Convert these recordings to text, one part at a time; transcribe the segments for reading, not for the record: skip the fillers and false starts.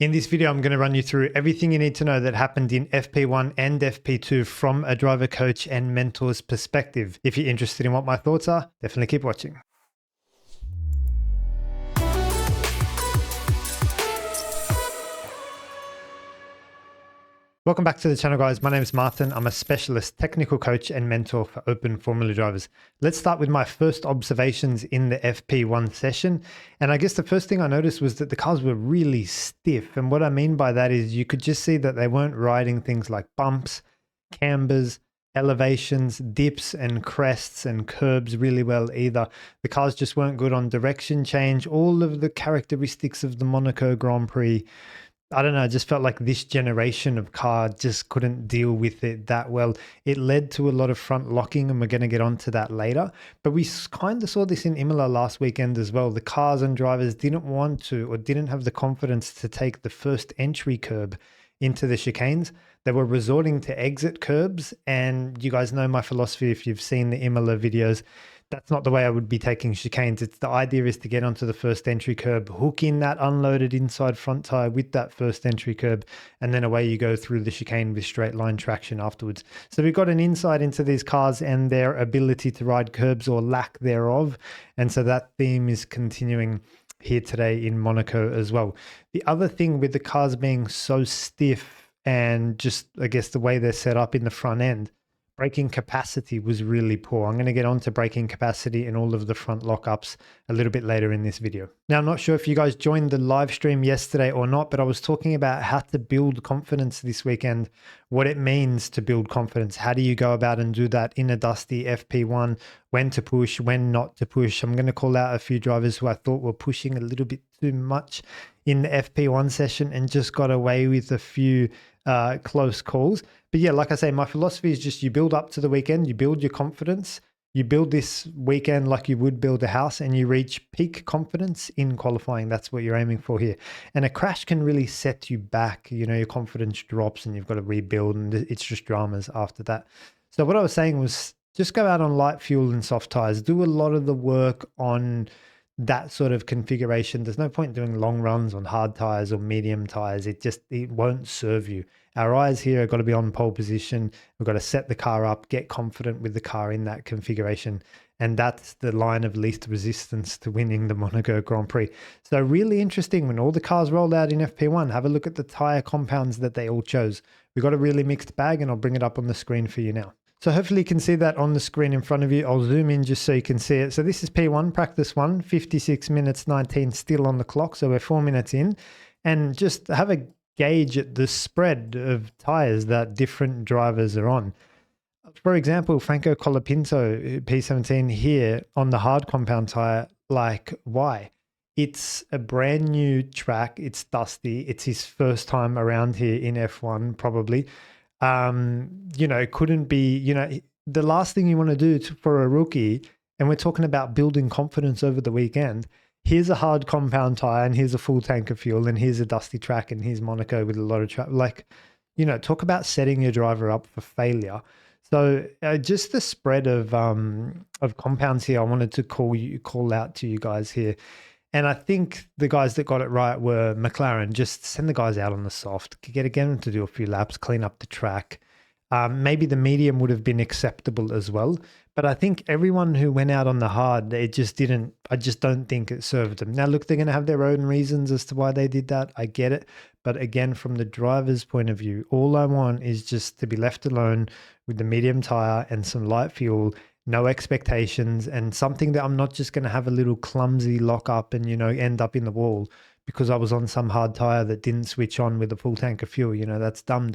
In this video, I'm going to run you through everything you need to know that happened in FP1 and FP2 from a driver, coach, and mentor's perspective. If you're interested in what my thoughts are, definitely keep watching. Welcome back to the channel, guys. My name is Martin. I'm a specialist technical coach and mentor for open formula drivers. Let's start with my first observations in the FP1 session. And I guess the first thing I noticed was that the cars were really stiff. And what I mean by that is you could just see that they weren't riding things like bumps, cambers, elevations, dips and crests and curbs really well either. The cars just weren't good on direction change, all of the characteristics of the Monaco Grand Prix. I don't know, I just felt like this generation of car just couldn't deal with it that well. It led to a lot of front locking, and we're going to get onto that later. But we kind of saw this in Imola last weekend as well. The cars and drivers didn't want to or didn't have the confidence to take the first entry curb into the chicanes. They were resorting to exit curbs, and you guys know my philosophy if you've seen the Imola videos. That's not the way I would be taking chicanes. It's the idea is to get onto the first entry curb, hook in that unloaded inside front tire with that first entry curb, and then away you go through the chicane with straight line traction afterwards. So we've got an insight into these cars and their ability to ride curbs or lack thereof. And so that theme is continuing here today in Monaco as well. The other thing with the cars being so stiff and just, I guess, the way they're set up in the front end, braking capacity was really poor. I'm going to get on to braking capacity and all of the front lockups a little bit later in this video. Now, I'm not sure if you guys joined the live stream yesterday or not, but I was talking about how to build confidence this weekend, what it means to build confidence. How do you go about and do that in a dusty FP1, when to push, when not to push. I'm going to call out a few drivers who I thought were pushing a little bit too much in the FP1 session and just got away with a few close calls. But yeah, like I say, my philosophy is just you build up to the weekend, you build your confidence, you build this weekend like you would build a house, and you reach peak confidence in qualifying. That's what you're aiming for here. And a crash can really set you back. You know, your confidence drops and you've got to rebuild, and it's just dramas after that. So what I was saying was just go out on light fuel and soft tires. Do a lot of the work on that sort of configuration. There's no point doing long runs on hard tires or medium tires. It won't serve you. Our eyes here have got to be on pole position. We've got to set the car up, get confident with the car in that configuration. And that's the line of least resistance to winning the Monaco Grand Prix. So really interesting when all the cars rolled out in FP1, have a look at the tire compounds that they all chose. We've got a really mixed bag, and I'll bring it up on the screen for you now. So hopefully you can see that on the screen in front of you. I'll zoom in just so you can see it. So this is P1, practice 1, 56 minutes 19 still on the clock. So we're 4 minutes in, and just have a gauge at the spread of tires that different drivers are on. For example, Franco Colapinto, P17 here on the hard compound tire, like why? It's a brand new track. It's dusty. It's his first time around here in F1 probably. You know, it couldn't be, you know, the last thing you want to do for a rookie, and we're talking about building confidence over the weekend. Here's a hard compound tire, and here's a full tank of fuel, and here's a dusty track, and here's Monaco with a lot of track. Like, you know, talk about setting your driver up for failure. So just the spread of compounds here, I wanted to call out to you guys here. And I think the guys that got it right were Mclaren. Just send the guys out on the soft, get them to do a few laps, clean up the track. Maybe the medium would have been acceptable as well. But I think everyone who went out on the hard, I just don't think it served them. Now, look, they're going to have their own reasons as to why they did that. I get it. But again, from the driver's point of view, all I want is just to be left alone with the medium tire and some light fuel, no expectations, and something that I'm not just going to have a little clumsy lock up and, you know, end up in the wall because I was on some hard tire that didn't switch on with a full tank of fuel. You know, that's dumb.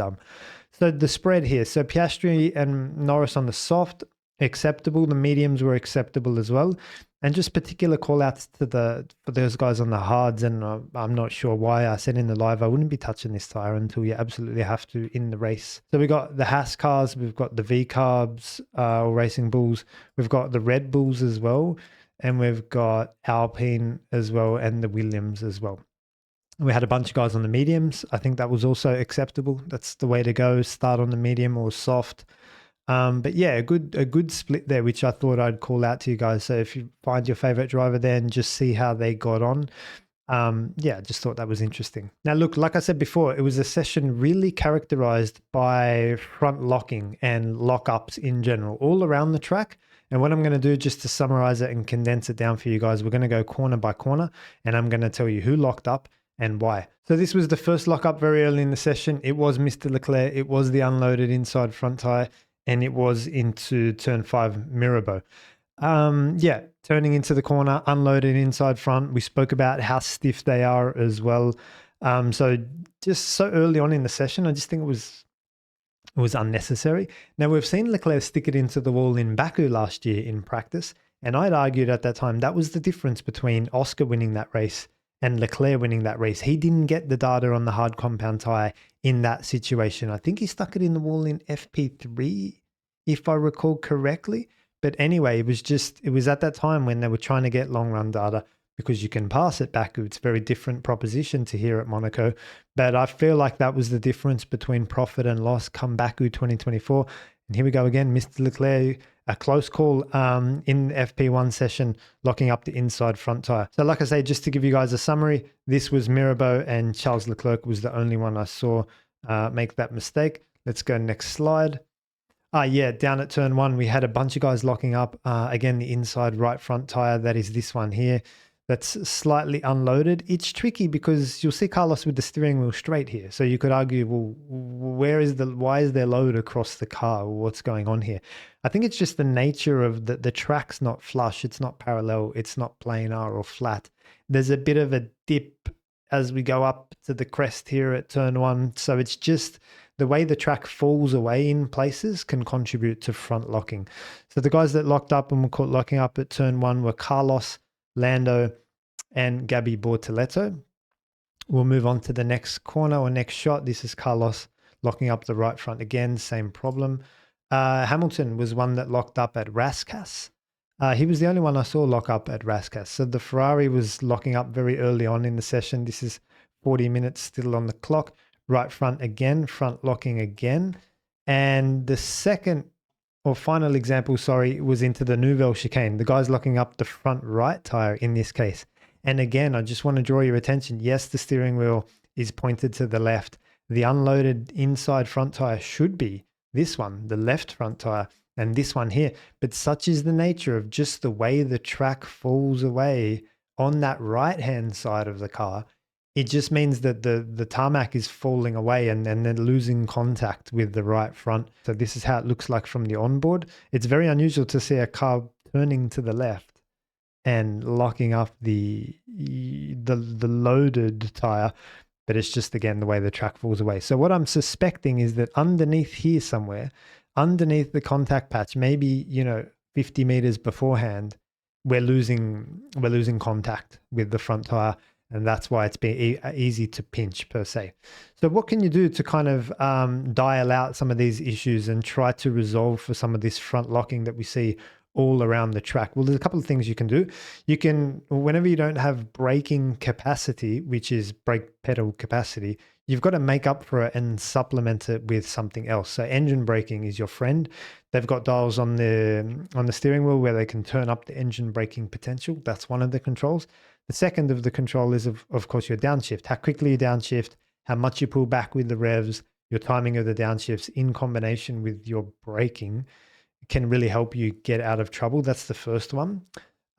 So the spread here, so Piastri and Norris on the soft, acceptable. The mediums were acceptable as well. And just particular call outs for those guys on the hards. And I'm not sure why I said in the live, I wouldn't be touching this tire until you absolutely have to in the race. So we got the Haas cars, we've got the V Carbs, or Racing Bulls. We've got the Red Bulls as well. And we've got Alpine as well, and the Williams as well. We had a bunch of guys on the mediums. I think that was also acceptable. That's the way to go. Start on the medium or soft. But yeah, a good split there, which I thought I'd call out to you guys. So if you find your favorite driver there and just see how they got on. Yeah, I just thought that was interesting. Now, look, like I said before, it was a session really characterized by front locking and lockups in general, all around the track. And what I'm going to do, just to summarize it and condense it down for you guys, we're going to go corner by corner, and I'm going to tell you who locked up and why. So this was the first lockup very early in the session. It was Mr. Leclerc. It was the unloaded inside front tire, and it was into turn 5 Mirabeau. Yeah, turning into the corner, unloaded inside front. We spoke about how stiff they are as well. So just so early on in the session, I just think it was unnecessary. Now we've seen Leclerc stick it into the wall in Baku last year in practice, and I'd argued at that time that was the difference between Oscar winning that race and Leclerc winning that race. He didn't get the data on the hard compound tire in that situation. I think he stuck it in the wall in FP3, if I recall correctly. But anyway, it was at that time when they were trying to get long run data, because you can pass at Baku. It's a very different proposition to here at Monaco. But I feel like that was the difference between profit and loss come Baku 2024. And here we go again, Mr. Leclerc, a close call in the FP1 session, locking up the inside front tire. So like I say, just to give you guys a summary, this was Mirabeau, and Charles Leclerc was the only one I saw make that mistake. Let's go next slide. Yeah, down at turn 1, we had a bunch of guys locking up. Again, the inside right front tire, that is this one here, that's slightly unloaded. It's tricky because you'll see Carlos with the steering wheel straight here. So you could argue, well, why is there load across the car? What's going on here? I think it's just the nature of the track's not flush. It's not parallel. It's not planar or flat. There's a bit of a dip as we go up to the crest here at turn 1. So it's just the way the track falls away in places can contribute to front locking. So the guys that locked up and were caught locking up at turn 1 were Carlos, Lando, and Gabby Bortoleto. We'll move on to the next corner or next shot. This is Carlos locking up the right front again, same problem. Hamilton was one that locked up at Rascasse. He was the only one I saw lock up at Rascasse. So the Ferrari was locking up very early on in the session. This is 40 minutes still on the clock. Right front again, front locking again. And the second or final example, was into the Nouvelle chicane. The guy's locking up the front right tire in this case. And again, I just want to draw your attention. Yes, the steering wheel is pointed to the left. The unloaded inside front tire should be this one, the left front tire, and this one here. But such is the nature of just the way the track falls away on that right-hand side of the car. It just means that the tarmac is falling away and then losing contact with the right front. So this is how it looks like from the onboard. It's very unusual to see a car turning to the left and locking up the loaded tire, but it's just, again, the way the track falls away. So what I'm suspecting is that underneath here somewhere, underneath the contact patch, maybe 50 meters beforehand, we're losing contact with the front tire. And that's why it's been easy to pinch per se. So what can you do to kind of dial out some of these issues and try to resolve for some of this front locking that we see all around the track? Well, there's a couple of things you can do. You can, whenever you don't have braking capacity, which is brake pedal capacity, you've got to make up for it and supplement it with something else. So engine braking is your friend. They've got dials on the steering wheel where they can turn up the engine braking potential. That's one of the controls. The second of the control is, of course, your downshift. How quickly you downshift, how much you pull back with the revs, your timing of the downshifts in combination with your braking can really help you get out of trouble. That's the first one.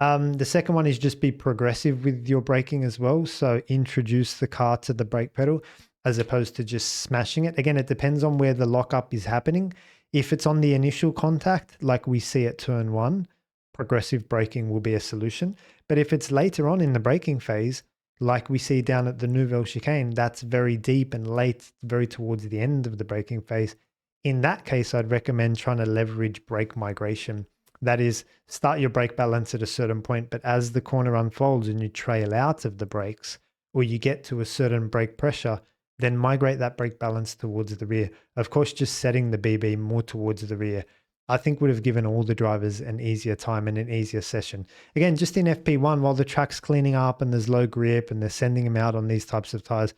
The second one is just be progressive with your braking as well. So introduce the car to the brake pedal as opposed to just smashing it. Again, it depends on where the lockup is happening. If it's on the initial contact, like we see at turn 1, progressive braking will be a solution. But if it's later on in the braking phase, like we see down at the Nouvelle chicane, that's very deep and late, very towards the end of the braking phase. In that case, I'd recommend trying to leverage brake migration. That is, start your brake balance at a certain point, but as the corner unfolds and you trail out of the brakes, or you get to a certain brake pressure, then migrate that brake balance towards the rear. Of course, just setting the BB more towards the rear, I think would have given all the drivers an easier time and an easier session. Again, just in FP1, while the track's cleaning up and there's low grip and they're sending them out on these types of tires,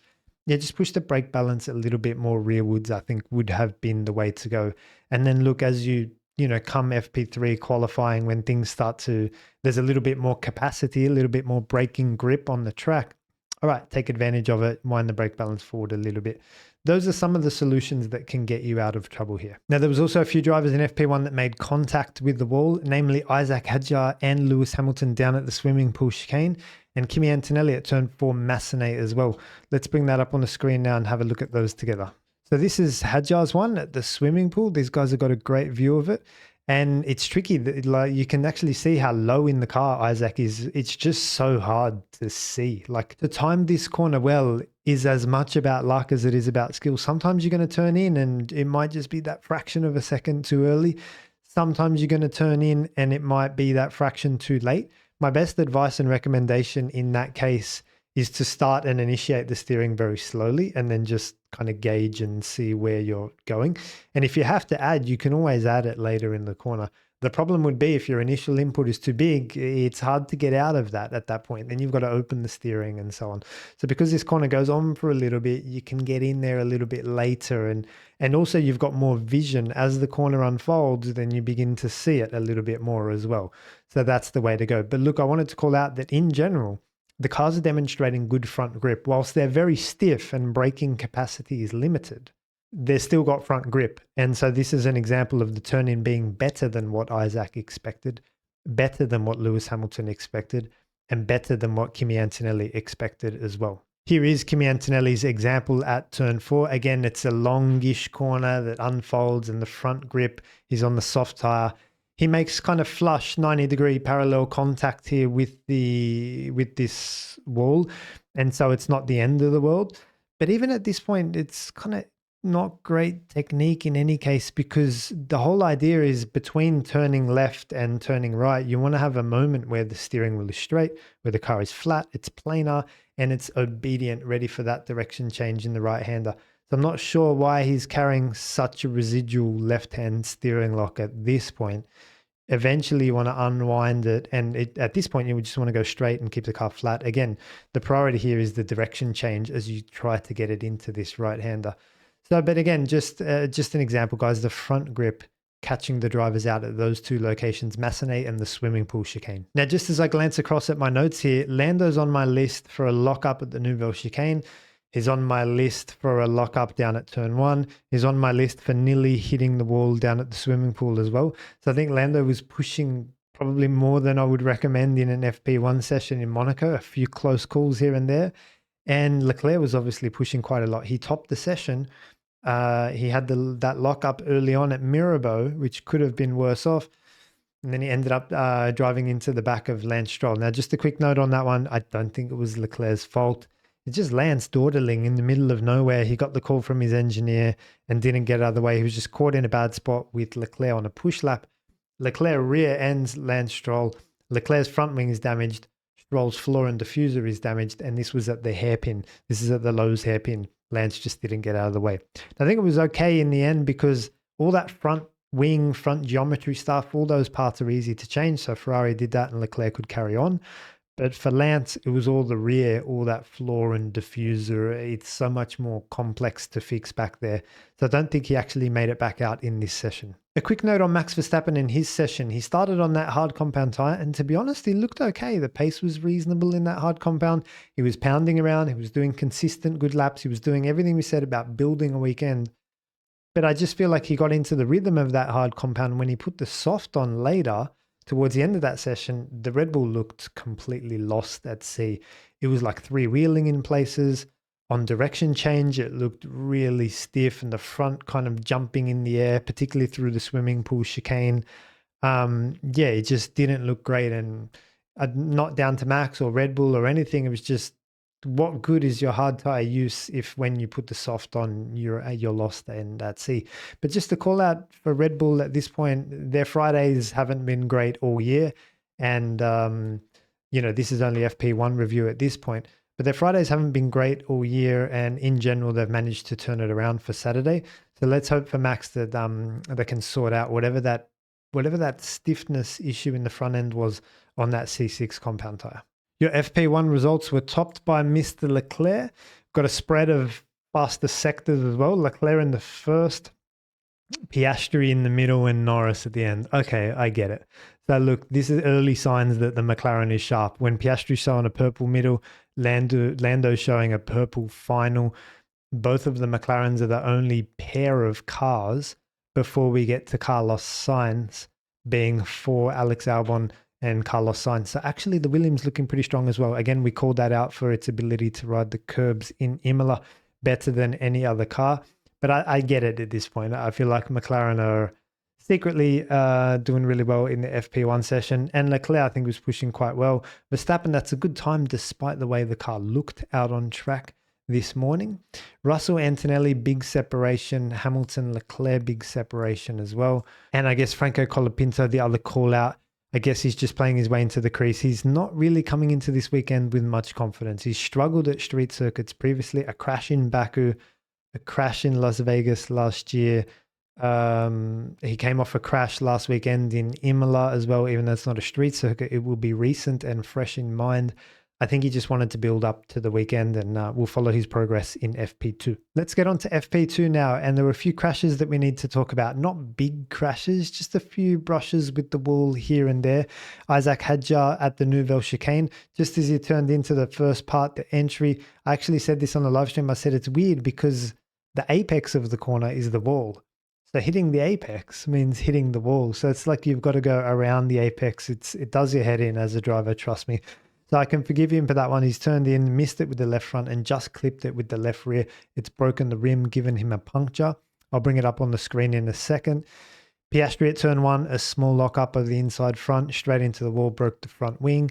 yeah, just push the brake balance a little bit more rearwards, I think would have been the way to go. And then look, as you come FP3 qualifying, when things start to, there's a little bit more capacity, a little bit more braking grip on the track, All right, take advantage of it, wind the brake balance forward a little bit. Those are some of the solutions that can get you out of trouble here. Now, there was also a few drivers in FP1 that made contact with the wall, namely Isaac Hadjar and Lewis Hamilton down at the swimming pool chicane, and Kimi Antonelli at turn 4 Massenet as well. Let's bring that up on the screen now and have a look at those together. So this is Hadjar's one at the swimming pool. These guys have got a great view of it. And it's tricky that like you can actually see how low in the car Isaac is. It's just so hard to see. Like to time this corner well is as much about luck as it is about skill. Sometimes you're going to turn in and it might just be that fraction of a second too early. Sometimes you're going to turn in and it might be that fraction too late. My best advice and recommendation in that case is to start and initiate the steering very slowly and then just kind of gauge and see where you're going. And if you have to add, you can always add it later in the corner. The problem would be if your initial input is too big, it's hard to get out of that at that point. Then you've got to open the steering and so on. So because this corner goes on for a little bit, you can get in there a little bit later. And also you've got more vision as the corner unfolds, then you begin to see it a little bit more as well. So that's the way to go. But look, I wanted to call out that in general, the cars are demonstrating good front grip. Whilst they're very stiff and braking capacity is limited, they've still got front grip. And so this is an example of the turn-in being better than what Isaac expected, better than what Lewis Hamilton expected, and better than what Kimi Antonelli expected as well. Here is Kimi Antonelli's example at turn 4. Again, it's a longish corner that unfolds and the front grip is on the soft tire. He makes kind of flush 90-degree parallel contact here with this wall. And so it's not the end of the world. But even at this point, it's kind of not great technique in any case, because the whole idea is between turning left and turning right, you want to have a moment where the steering wheel is straight, where the car is flat, it's planar, and it's obedient, ready for that direction change in the right-hander. So I'm not sure why he's carrying such a residual left-hand steering lock at this point. Eventually you want to unwind it, and at this point you would just want to go straight and keep the car flat. Again, the priority here is the direction change as you try to get it into this right-hander. So, but again, just an example, guys, the front grip catching the drivers out at those two locations, Massenet and the swimming pool chicane. Now, just as I glance across at my notes here, Lando's on my list for a lock-up at the Nouvelle chicane. He's on my list for a lock-up down at turn 1. He's on my list for nearly hitting the wall down at the swimming pool as well. So I think Lando was pushing probably more than I would recommend in an FP1 session in Monaco, a few close calls here and there. And Leclerc was obviously pushing quite a lot. He topped the session. He had that lock-up early on at Mirabeau, which could have been worse off. And then he ended up driving into the back of Lance Stroll. Now, just a quick note on that one. I don't think it was Leclerc's fault. It's just Lance dawdling in the middle of nowhere. He got the call from his engineer and didn't get out of the way. He was just caught in a bad spot with Leclerc on a push lap. Leclerc rear ends Lance Stroll. Leclerc's front wing is damaged. Stroll's floor and diffuser is damaged. And this was at the hairpin. This is at the Lowe's hairpin. Lance just didn't get out of the way. I think it was okay in the end because all that front wing, front geometry stuff, all those parts are easy to change. So Ferrari did that and Leclerc could carry on. But for Lance, it was all the rear, all that floor and diffuser. It's so much more complex to fix back there. So I don't think he actually made it back out in this session. A quick note on Max Verstappen in his session. He started on that hard compound tire, and to be honest, he looked okay. The pace was reasonable in that hard compound. He was pounding around. He was doing consistent good laps. He was doing everything we said about building a weekend. But I just feel like he got into the rhythm of that hard compound. When he put the soft on later, towards the end of that session, the Red Bull looked completely lost at sea. It was like three-wheeling in places. On direction change, it looked really stiff, and the front kind of jumping in the air, particularly through the swimming pool chicane. It just didn't look great. And not down to Max or Red Bull or anything. It was just, what good is your hard tire use if when you put the soft on, you're lost and at sea? But just to call out for Red Bull at this point, their Fridays haven't been great all year. And, this is only FP1 review at this point. But their Fridays haven't been great all year. And in general, they've managed to turn it around for Saturday. So let's hope for Max that they can sort out whatever that stiffness issue in the front end was on that C6 compound tire. Your FP1 results were topped by Mr. Leclerc. Got a spread of faster sectors as well. Leclerc in the first, Piastri in the middle, and Norris at the end. Okay, I get it. So look, this is early signs that the McLaren is sharp. When Piastri's showing a purple middle, Lando showing a purple final. Both of the McLarens are the only pair of cars before we get to Carlos Sainz, being for Alex Albon and Carlos Sainz. So actually the Williams looking pretty strong as well. Again, we called that out for its ability to ride the curbs in Imola better than any other car. But I get it at this point. I feel like McLaren are secretly doing really well in the FP1 session. And Leclerc, I think, was pushing quite well. Verstappen, that's a good time despite the way the car looked out on track this morning. Russell, Antonelli, big separation. Hamilton, Leclerc, big separation as well. And I guess Franco Colapinto, the other call out, I guess he's just playing his way into the crease. He's not really coming into this weekend with much confidence. He's struggled at street circuits previously, a crash in Baku, a crash in Las Vegas last year. He came off a crash last weekend in Imola as well. Even though it's not a street circuit, it will be recent and fresh in mind. I think he just wanted to build up to the weekend, and we'll follow his progress in FP2. Let's get on to FP2 now. And there were a few crashes that we need to talk about. Not big crashes, just a few brushes with the wall here and there. Isaac Hadjar at the Nouvelle Chicane, just as he turned into the first part, the entry. I actually said this on the live stream. I said it's weird because the apex of the corner is the wall. So hitting the apex means hitting the wall. So it's like you've got to go around the apex. It does your head in as a driver, trust me. So I can forgive him for that one. He's turned in, missed it with the left front and just clipped it with the left rear. It's broken the rim, given him a puncture. I'll bring it up on the screen in a second. Piastri at turn 1, a small lock-up of the inside front, straight into the wall, broke the front wing.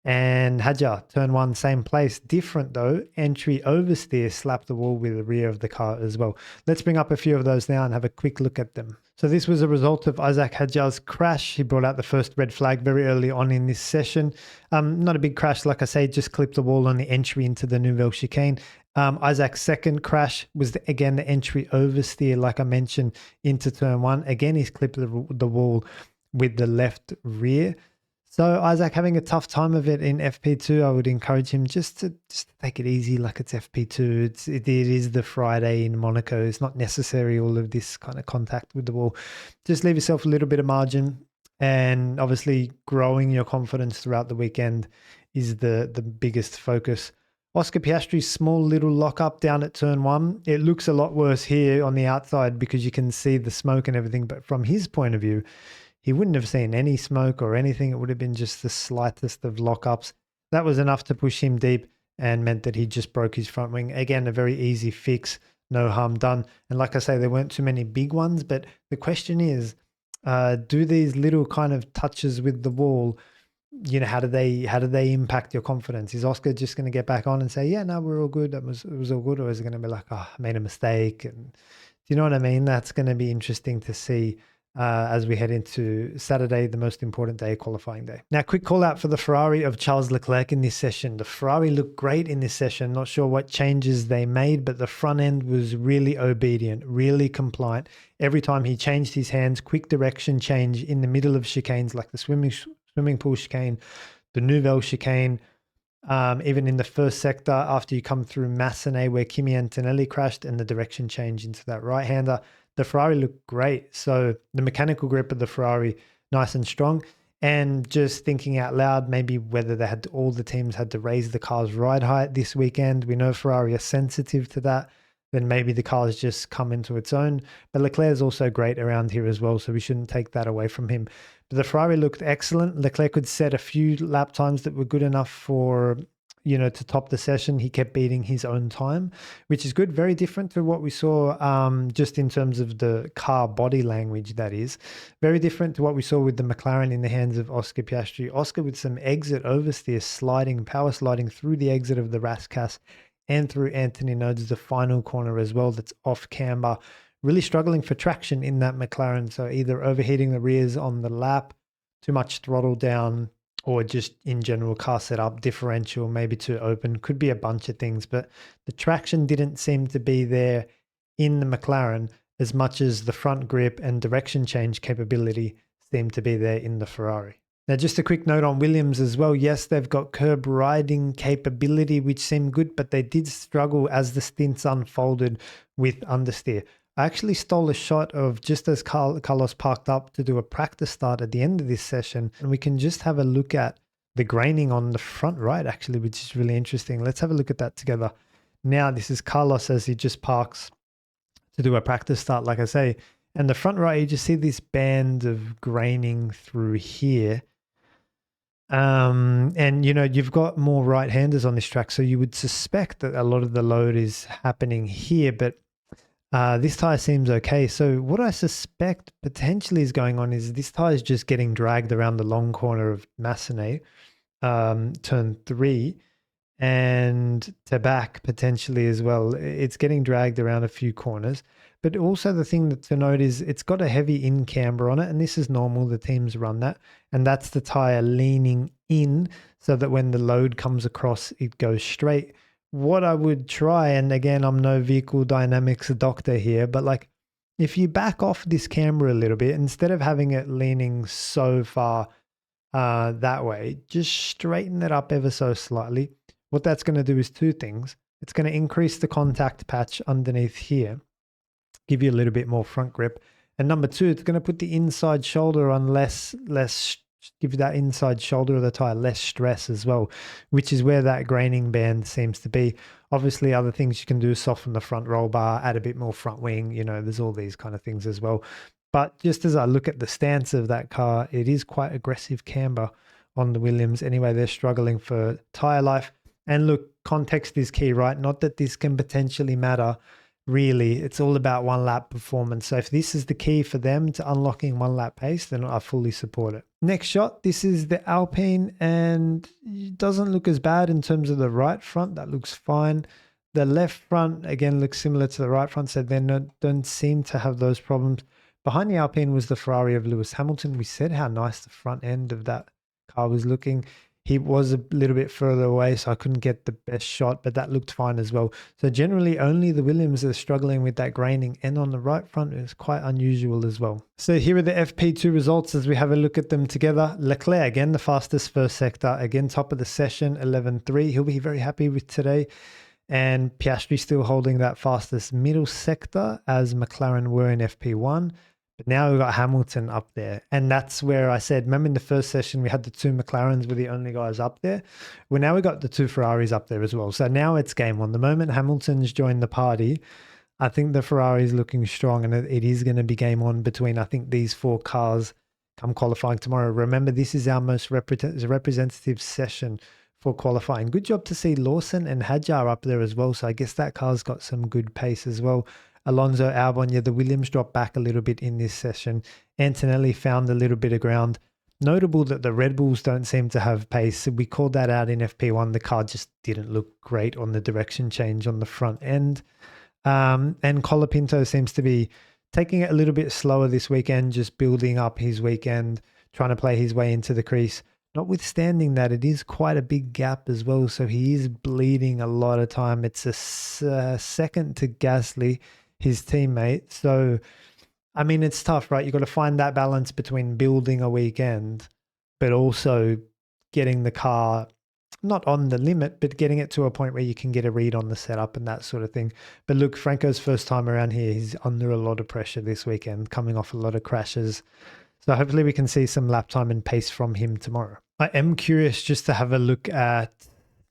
And Hadjar, turn 1, same place. Different though, entry oversteer, slapped the wall with the rear of the car as well. Let's bring up a few of those now and have a quick look at them. So this was a result of Isaac Hadjar's crash. He brought out the first red flag very early on in this session. Not a big crash, like I say, just clipped the wall on the entry into the Nouvelle Chicane. Isaac's second crash was, again, the entry oversteer, like I mentioned, into turn 1. Again, he's clipped the wall with the left rear. So Isaac having a tough time of it in FP2. I would encourage him just to take it easy, like it's FP2. It is the Friday in Monaco. It's not necessary all of this kind of contact with the wall. Just leave yourself a little bit of margin, and obviously growing your confidence throughout the weekend is the biggest focus. Oscar Piastri's small little lock-up down at turn 1. It looks a lot worse here on the outside because you can see the smoke and everything, but from his point of view, he wouldn't have seen any smoke or anything. It would have been just the slightest of lockups. That was enough to push him deep and meant that he just broke his front wing. Again, a very easy fix, no harm done. And like I say, there weren't too many big ones, but the question is, do these little kind of touches with the wall, how do they impact your confidence? Is Oscar just going to get back on and say, yeah, no, we're all good. It was all good. Or is it going to be like, oh, I made a mistake? And do you know what I mean? That's going to be interesting to see as we head into Saturday, the most important day, qualifying day. Now, quick call out for the Ferrari of Charles Leclerc in this session. The Ferrari looked great in this session. Not sure what changes they made, but the front end was really obedient, really compliant. Every time he changed his hands, quick direction change in the middle of chicanes like the swimming pool chicane, the Nouvelle Chicane, even in the first sector after you come through Massenet where Kimi Antonelli crashed, and the direction change into that right-hander. The Ferrari looked great. So the mechanical grip of the Ferrari, nice and strong. And just thinking out loud, maybe whether all the teams had to raise the car's ride height this weekend. We know Ferrari are sensitive to that. Then maybe the car's just come into its own. But Leclerc is also great around here as well, so we shouldn't take that away from him. But the Ferrari looked excellent. Leclerc could set a few lap times that were good enough for, to top the session. He kept beating his own time, which is good. Very different to what we saw just in terms of the car body language, that is. Very different to what we saw with the McLaren in the hands of Oscar Piastri. Oscar with some exit oversteer, power sliding through the exit of the Rascasse and through Anthony Nodes, the final corner as well, that's off camber. Really struggling for traction in that McLaren. So either overheating the rears on the lap, too much throttle down, or just in general car setup, differential, maybe too open, could be a bunch of things. But the traction didn't seem to be there in the McLaren as much as the front grip and direction change capability seemed to be there in the Ferrari. Now, just a quick note on Williams as well. Yes, they've got curb riding capability, which seemed good, but they did struggle as the stints unfolded with understeer. I actually stole a shot of just as Carlos parked up to do a practice start at the end of this session, and we can just have a look at the graining on the front right, actually, which is really interesting. Let's have a look at that together. Now, this is Carlos as he just parks to do a practice start, like I say. And the front right, you just see this band of graining through here. And you've got more right-handers on this track, so you would suspect that a lot of the load is happening here, but this tire seems okay. So what I suspect potentially is going on is this tire is just getting dragged around the long corner of Massenet, turn 3, and to back potentially as well. It's getting dragged around a few corners. But also the thing to note is it's got a heavy in camber on it, and this is normal. The teams run that, and that's the tire leaning in so that when the load comes across, it goes straight. What I would try, and again, I'm no vehicle dynamics doctor here, but like if you back off this camber a little bit, instead of having it leaning so far that way, just straighten it up ever so slightly. What that's going to do is two things. It's going to increase the contact patch underneath here, give you a little bit more front grip. And number two, it's going to put the inside shoulder on less, give that inside shoulder of the tire less stress as well, which is where that graining band seems to be. Obviously, other things you can do, soften the front roll bar, add a bit more front wing, there's all these kind of things as well. But just as I look at the stance of that car, it is quite aggressive camber on the Williams. Anyway, they're struggling for tire life. And look, context is key, right? Not that this can potentially matter. Really, it's all about one lap performance. So if this is the key for them to unlocking one lap pace, then I fully support it. Next shot, this is the Alpine, and it doesn't look as bad in terms of the right front. That looks fine. The left front, again, looks similar to the right front, so they don't seem to have those problems. Behind the Alpine was the Ferrari of Lewis Hamilton. We said how nice the front end of that car was looking. He was a little bit further away, so I couldn't get the best shot, but that looked fine as well. So generally, only the Williams are struggling with that graining, and on the right front is quite unusual as well. So here are the FP2 results as we have a look at them together. Leclerc, again, the fastest first sector, again, top of the session, 11.3. He'll be very happy with today. And Piastri still holding that fastest middle sector as McLaren were in FP1. But now we've got Hamilton up there. And that's where I said, remember in the first session, we had the two McLarens were the only guys up there. Well, now we got the two Ferraris up there as well. So now it's game on. The moment Hamilton's joined the party, I think the Ferrari is looking strong, and it is going to be game on between, I think, these four cars come qualifying tomorrow. Remember, this is our most representative session for qualifying. Good job to see Lawson and Hadjar up there as well. So I guess that car's got some good pace as well. Alonso, Albon, yeah, the Williams dropped back a little bit in this session. Antonelli found a little bit of ground. Notable that the Red Bulls don't seem to have pace. We called that out in FP1. The car just didn't look great on the direction change on the front end. And Colapinto seems to be taking it a little bit slower this weekend, just building up his weekend, trying to play his way into the crease. Notwithstanding that, it is quite a big gap as well, so he is bleeding a lot of time. It's a second to Gasly, his teammate. So, I mean, it's tough, right? You've got to find that balance between building a weekend, but also getting the car not on the limit, but getting it to a point where you can get a read on the setup and that sort of thing. But look, Franco's first time around here, he's under a lot of pressure this weekend, coming off a lot of crashes. So hopefully we can see some lap time and pace from him tomorrow. I am curious just to have a look at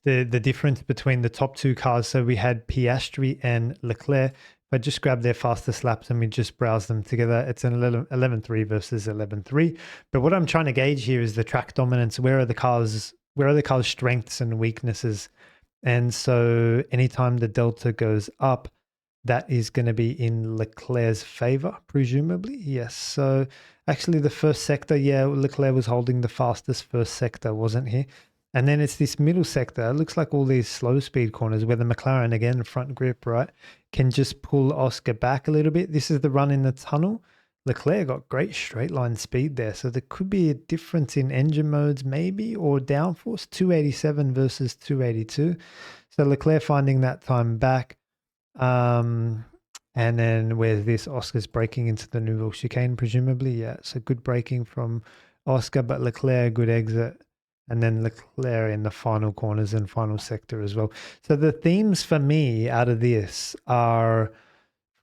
the difference between the top two cars. So we had Piastri and Leclerc. If I just grab their fastest laps and we just browse them together, it's an 11.3 versus 11.3. But what I'm trying to gauge here is the track dominance. Where are the cars' strengths and weaknesses? And so anytime the delta goes up, that is going to be in Leclerc's favor, presumably. Yes. So actually the first sector, yeah, Leclerc was holding the fastest first sector, wasn't he? And then it's this middle sector. It looks like all these slow speed corners where the McLaren, again, front grip, right, can just pull Oscar back a little bit. This is the run in the tunnel. Leclerc got great straight line speed there. So there could be a difference in engine modes maybe, or downforce, 287 versus 282. So Leclerc finding that time back. And then where's this? Oscar's braking into the Nouvelle chicane, presumably. Yeah, so good braking from Oscar, but Leclerc, good exit. And then Leclerc in the final corners and final sector as well. So the themes for me out of this are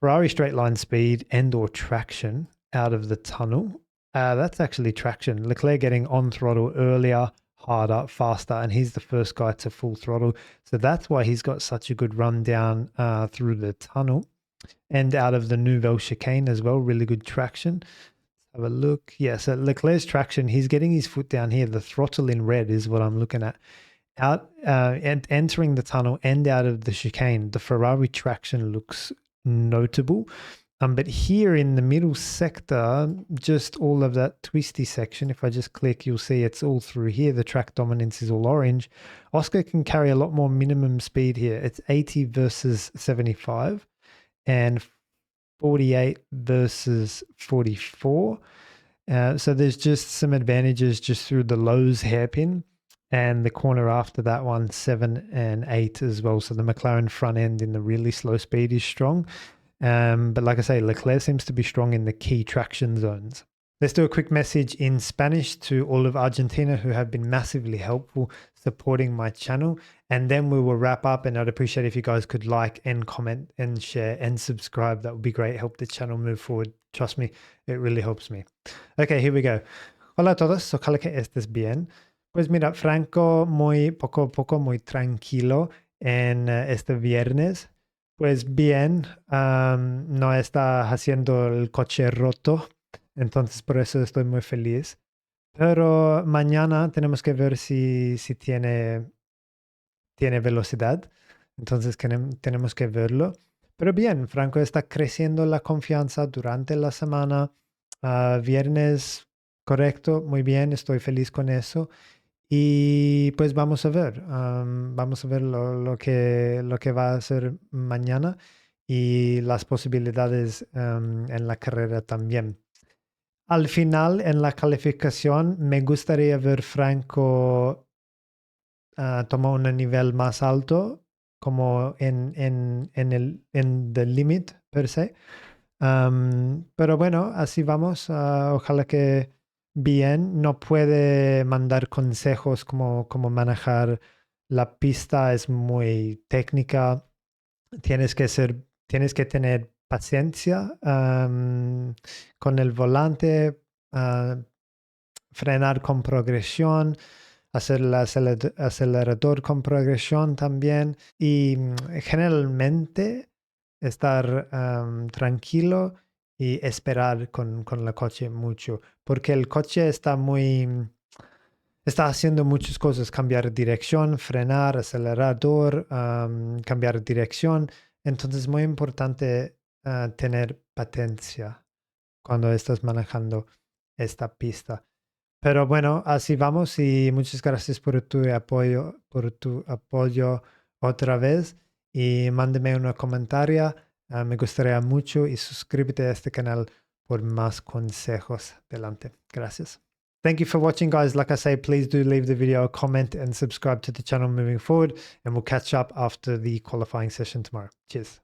Ferrari straight line speed and or traction out of the tunnel. That's actually traction. Leclerc getting on throttle earlier, harder, faster, and he's the first guy to full throttle. So that's why he's got such a good run down through the tunnel and out of the Nouvelle chicane as well. Really good traction. Have a look. Yeah, so Leclerc's traction, he's getting his foot down here. The throttle in red is what I'm looking at. Out and entering the tunnel and out of the chicane, the Ferrari traction looks notable. But here in the middle sector, just all of that twisty section, if I just click, you'll see it's all through here. The track dominance is all orange. Oscar can carry a lot more minimum speed here. It's 80 versus 75 and 48 versus 44. So there's just some advantages just through the lows hairpin and the corner after that one, 7 and 8 as well. So the McLaren front end in the really slow speed is strong. But like I say, Leclerc seems to be strong in the key traction zones. Let's do a quick message in Spanish to all of Argentina who have been massively helpful supporting my channel. And then we will wrap up, and I'd appreciate if you guys could like and comment and share and subscribe. That would be great. Help the channel move forward. Trust me, it really helps me. Okay, here we go. Hola a todos, ojalá que estés bien. Pues mira, Franco, muy poco a poco, muy tranquilo en este viernes. Pues bien, no está haciendo el coche roto, entonces por eso estoy muy feliz. Pero mañana tenemos que ver si tiene velocidad, entonces tenemos que verlo. Pero bien, Franco está creciendo la confianza durante la semana. Viernes, correcto, muy bien, estoy feliz con eso. Y pues vamos a ver lo que va a ser mañana y las posibilidades en la carrera también. Al final, en la calificación, me gustaría ver Franco tomar un nivel más alto, como en the limit per se. Pero bueno, así vamos. Ojalá que bien. No puede mandar consejos como manejar la pista, es muy técnica. Tienes que tener paciencia con el volante, frenar con progresión, hacer el acelerador con progresión también y generalmente estar tranquilo y esperar con el coche mucho, porque el coche está haciendo muchas cosas: cambiar dirección, frenar, acelerador, cambiar dirección. Entonces es muy importante tener paciencia cuando estás manejando esta pista. Pero bueno, así vamos y muchas gracias por tu apoyo otra vez, y mándeme un comentario, me gustaría mucho, y suscríbete a este canal por más consejos adelante. Gracias. Thank you for watching, guys. Like I say, please do leave the video a comment and subscribe to the channel moving forward, and we'll catch up after the qualifying session tomorrow. Cheers.